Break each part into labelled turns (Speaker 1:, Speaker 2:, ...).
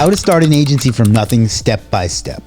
Speaker 1: How to start an agency from nothing, step by step.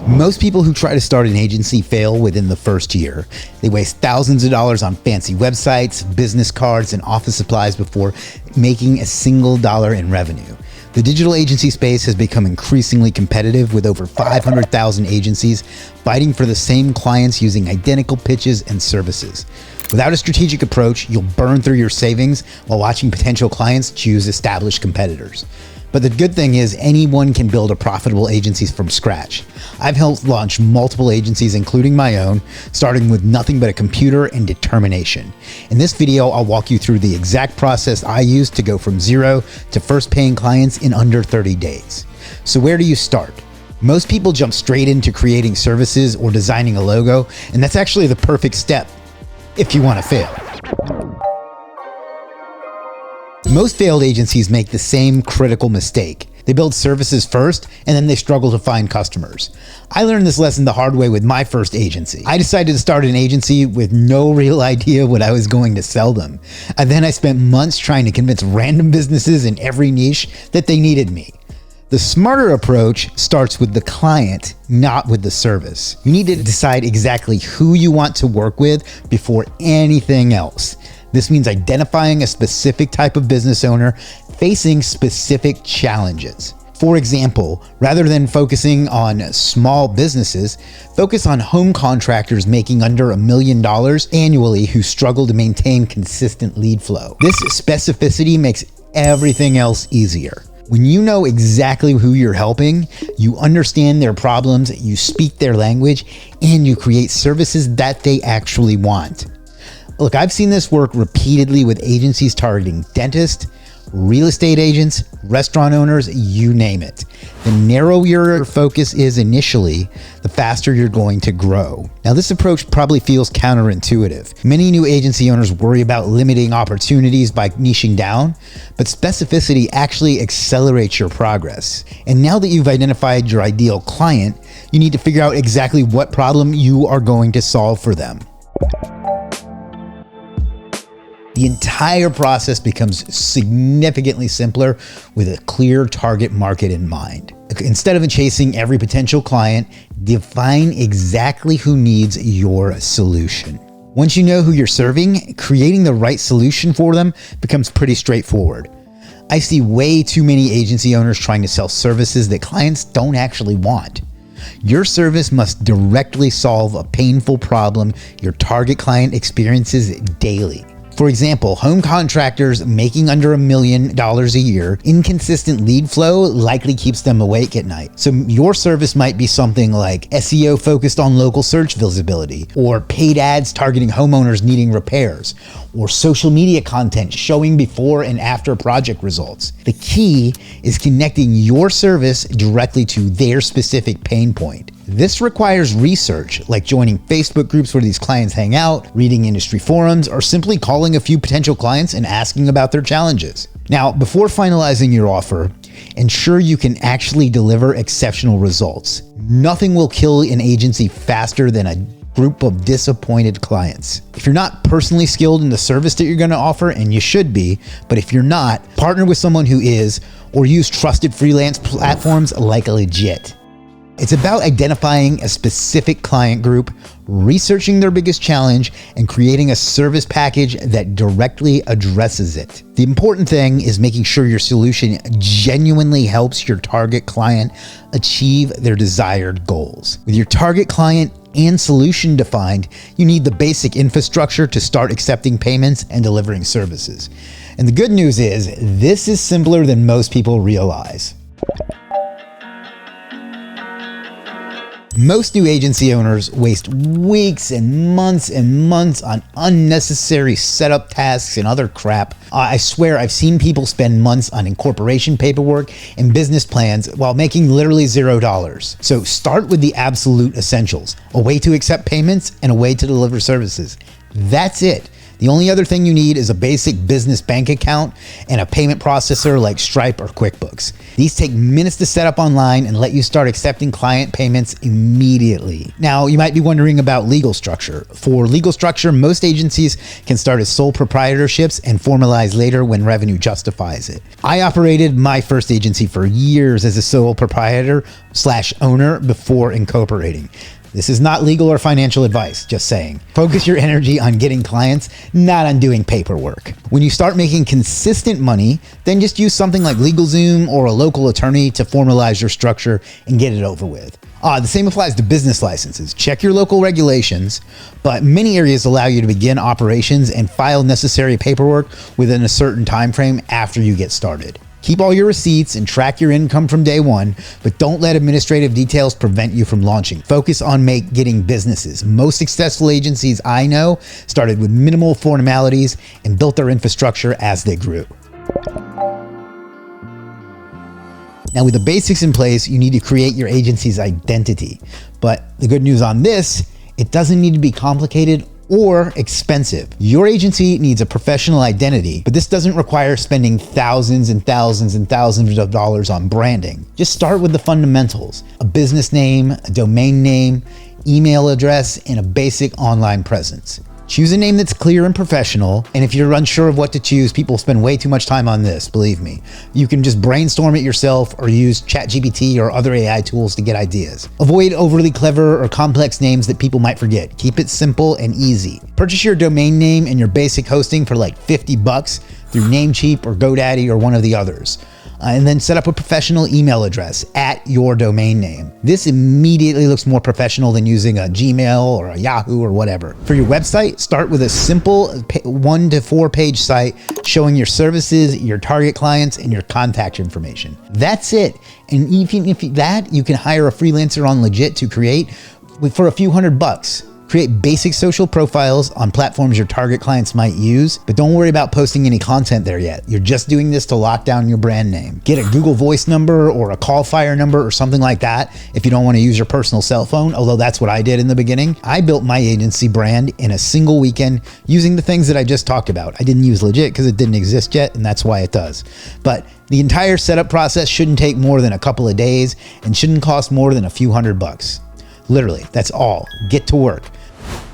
Speaker 1: Most people who try to start an agency fail within the first year. They waste thousands of dollars on fancy websites, business cards, and office supplies before making a single dollar in revenue. The digital agency space has become increasingly competitive, with over 500,000 agencies fighting for the same clients using identical pitches and services. Without a strategic approach, you'll burn through your savings while watching potential clients choose established competitors. But the good thing is anyone can build a profitable agency from scratch. I've helped launch multiple agencies, including my own, starting with nothing but a computer and determination. In this video, I'll walk you through the exact process I used to go from zero to first paying clients in under 30 days. So where do you start? Most people jump straight into creating services or designing a logo, and that's actually the perfect step if you want to fail. Most failed agencies make the same critical mistake. They build services first, and then they struggle to find customers. I learned this lesson the hard way with my first agency. I decided to start an agency with no real idea what I was going to sell them. And then I spent months trying to convince random businesses in every niche that they needed me. The smarter approach starts with the client, not with the service. You need to decide exactly who you want to work with before anything else. This means identifying a specific type of business owner facing specific challenges. For example, rather than focusing on small businesses, focus on home contractors making under $1 million annually who struggle to maintain consistent lead flow. This specificity makes everything else easier. When you know exactly who you're helping, you understand their problems, you speak their language, and you create services that they actually want. Look, I've seen this work repeatedly with agencies targeting dentists, real estate agents, restaurant owners, you name it. The narrower your focus is initially, the faster you're going to grow. Now, this approach probably feels counterintuitive. Many new agency owners worry about limiting opportunities by niching down, but specificity actually accelerates your progress. And now that you've identified your ideal client, you need to figure out exactly what problem you are going to solve for them. The entire process becomes significantly simpler with a clear target market in mind. Instead of chasing every potential client, define exactly who needs your solution. Once you know who you're serving, creating the right solution for them becomes pretty straightforward. I see way too many agency owners trying to sell services that clients don't actually want. Your service must directly solve a painful problem your target client experiences daily. For example, home contractors making under $1 million a year, inconsistent lead flow likely keeps them awake at night. So your service might be something like SEO focused on local search visibility, or paid ads targeting homeowners needing repairs, or social media content showing before and after project results. The key is connecting your service directly to their specific pain point. This requires research, like joining Facebook groups where these clients hang out, reading industry forums, or simply calling a few potential clients and asking about their challenges. Now, before finalizing your offer, ensure you can actually deliver exceptional results. Nothing will kill an agency faster than a group of disappointed clients. If you're not personally skilled in the service that you're going to offer, and you should be, but if you're not, partner with someone who is, or use trusted freelance platforms like Legiit. It's about identifying a specific client group, researching their biggest challenge, and creating a service package that directly addresses it. The important thing is making sure your solution genuinely helps your target client achieve their desired goals. With your target client and solution defined, you need the basic infrastructure to start accepting payments and delivering services. And the good news is, this is simpler than most people realize. Most new agency owners waste weeks and months on unnecessary setup tasks and other crap. I swear I've seen people spend months on incorporation paperwork and business plans while making literally $0. So start with the absolute essentials: a way to accept payments and a way to deliver services. That's it. The only other thing you need is a basic business bank account and a payment processor like Stripe or QuickBooks. These take minutes to set up online and let you start accepting client payments immediately. Now, you might be wondering about legal structure. For legal structure, most agencies can start as sole proprietorships and formalize later when revenue justifies it. I operated my first agency for years as a sole proprietor/owner before incorporating. This is not legal or financial advice, just saying. Focus your energy on getting clients, not on doing paperwork. When you start making consistent money, then just use something like LegalZoom or a local attorney to formalize your structure and get it over with. The same applies to business licenses. Check your local regulations, but many areas allow you to begin operations and file necessary paperwork within a certain time frame after you get started. Keep all your receipts and track your income from day one, but don't let administrative details prevent you from launching. Focus on getting businesses. Most successful agencies I know started with minimal formalities and built their infrastructure as they grew. Now, with the basics in place, you need to create your agency's identity. But the good news on this, it doesn't need to be complicated or expensive. Your agency needs a professional identity, but this doesn't require spending thousands and thousands and thousands of dollars on branding. Just start with the fundamentals: a business name, a domain name, email address, and a basic online presence. Choose a name that's clear and professional, and if you're unsure of what to choose, people spend way too much time on this, believe me. You can just brainstorm it yourself or use ChatGPT or other AI tools to get ideas. Avoid overly clever or complex names that people might forget. Keep it simple and easy. Purchase your domain name and your basic hosting for like $50 through Namecheap or GoDaddy or one of the others. And then set up a professional email address at your domain name. This immediately looks more professional than using a Gmail or a Yahoo or whatever. For your website, start with a simple 1 to 4 page site showing your services, your target clients, and your contact information. That's it. And even if that, you can hire a freelancer on Legiit to create for a few $100. Create basic social profiles on platforms your target clients might use, but don't worry about posting any content there yet. You're just doing this to lock down your brand name. Get a Google Voice number or a Callfire number or something like that if you don't want to use your personal cell phone, although that's what I did in the beginning. I built my agency brand in a single weekend using the things that I just talked about. I didn't use Legiit because it didn't exist yet, and that's why it does. But the entire setup process shouldn't take more than a couple of days and shouldn't cost more than a few $100. Literally, that's all. Get to work.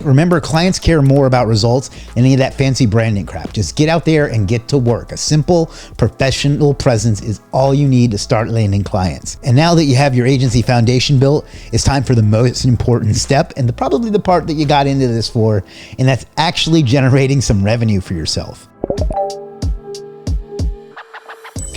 Speaker 1: Remember, clients care more about results than any of that fancy branding crap. Just get out there and get to work. A simple, professional presence is all you need to start landing clients. And now that you have your agency foundation built, it's time for the most important step and probably the part that you got into this for, and that's actually generating some revenue for yourself.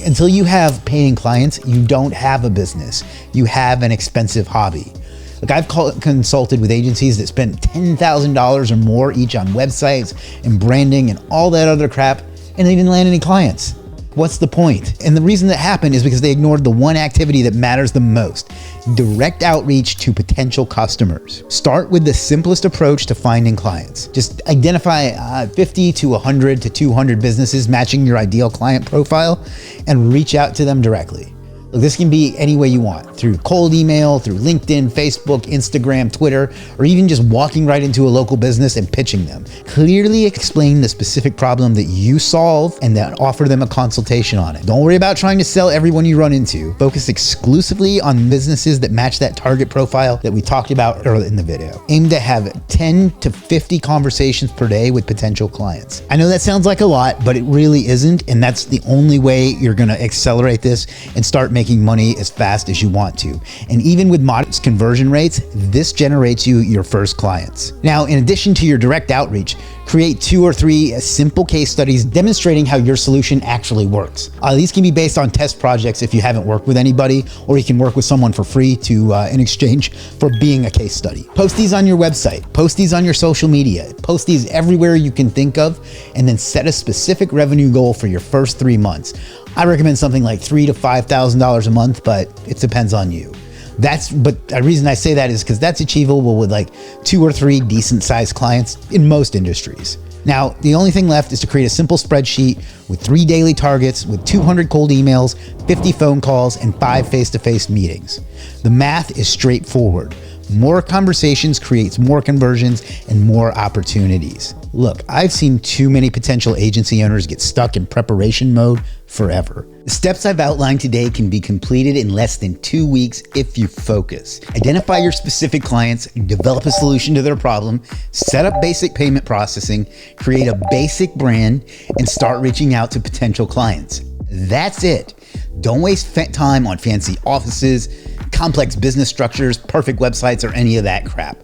Speaker 1: Until you have paying clients, you don't have a business. You have an expensive hobby. Like, I've consulted with agencies that spent $10,000 or more each on websites and branding and all that other crap, and they didn't land any clients. What's the point? And the reason that happened is because they ignored the one activity that matters the most: direct outreach to potential customers. Start with the simplest approach to finding clients. Just identify 50 to 100 to 200 businesses matching your ideal client profile and reach out to them directly. Look, this can be any way you want, through cold email, through LinkedIn, Facebook, Instagram, Twitter, or even just walking right into a local business and pitching them. Clearly explain the specific problem that you solve and then offer them a consultation on it. Don't worry about trying to sell everyone you run into. Focus exclusively on businesses that match that target profile that we talked about earlier in the video. Aim to have 10 to 50 conversations per day with potential clients. I know that sounds like a lot, but it really isn't, and that's the only way you're gonna accelerate this and start making money as fast as you want to. And even with modest conversion rates, this generates you your first clients. Now, in addition to your direct outreach, create 2 or 3 simple case studies demonstrating how your solution actually works. These can be based on test projects if you haven't worked with anybody, or you can work with someone for free in exchange for being a case study. Post these on your website, post these on your social media, post these everywhere you can think of, and then set a specific revenue goal for your first 3 months. I recommend something like $3,000 to $5,000 a month, but it depends on you. But the reason I say that is because that's achievable with like 2 or 3 decent sized clients in most industries. Now, the only thing left is to create a simple spreadsheet with 3 daily targets, with 200 cold emails, 50 phone calls, and 5 face-to-face meetings. The math is straightforward. More conversations creates more conversions and more opportunities. Look, I've seen too many potential agency owners get stuck in preparation mode forever. The steps I've outlined today can be completed in less than 2 weeks if you focus. Identify your specific clients, develop a solution to their problem, set up basic payment processing, create a basic brand, and start reaching out to potential clients. That's it. Don't waste time on fancy offices, complex business structures, perfect websites, or any of that crap.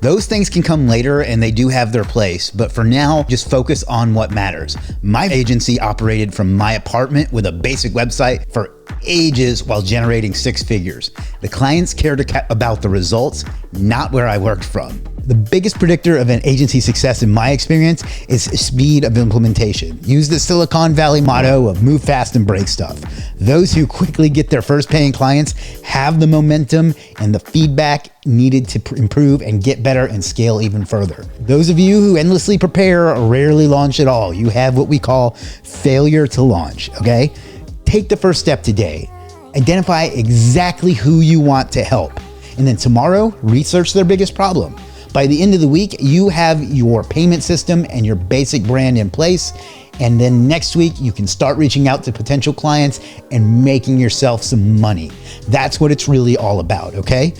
Speaker 1: Those things can come later and they do have their place, but for now, just focus on what matters. My agency operated from my apartment with a basic website for ages while generating 6 figures. The clients cared about the results, not where I worked from. The biggest predictor of an agency success in my experience is speed of implementation. Use the Silicon Valley motto of move fast and break stuff. Those who quickly get their first paying clients have the momentum and the feedback needed to improve and get better and scale even further. Those of you who endlessly prepare or rarely launch at all, you have what we call failure to launch, okay? Take the first step today. Identify exactly who you want to help. And then tomorrow, research their biggest problem. By the end of the week, you have your payment system and your basic brand in place. And then next week, you can start reaching out to potential clients and making yourself some money. That's what it's really all about, okay?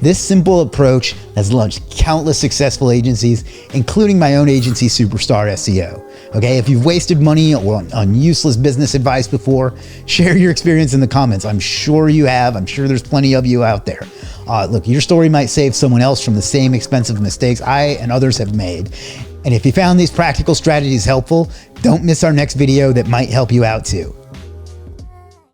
Speaker 1: This simple approach has launched countless successful agencies, including my own agency, Superstar SEO. Okay, if you've wasted money on useless business advice before, share your experience in the comments. I'm sure you have. I'm sure there's plenty of you out there. Look, your story might save someone else from the same expensive mistakes I and others have made. And if you found these practical strategies helpful, don't miss our next video that might help you out too.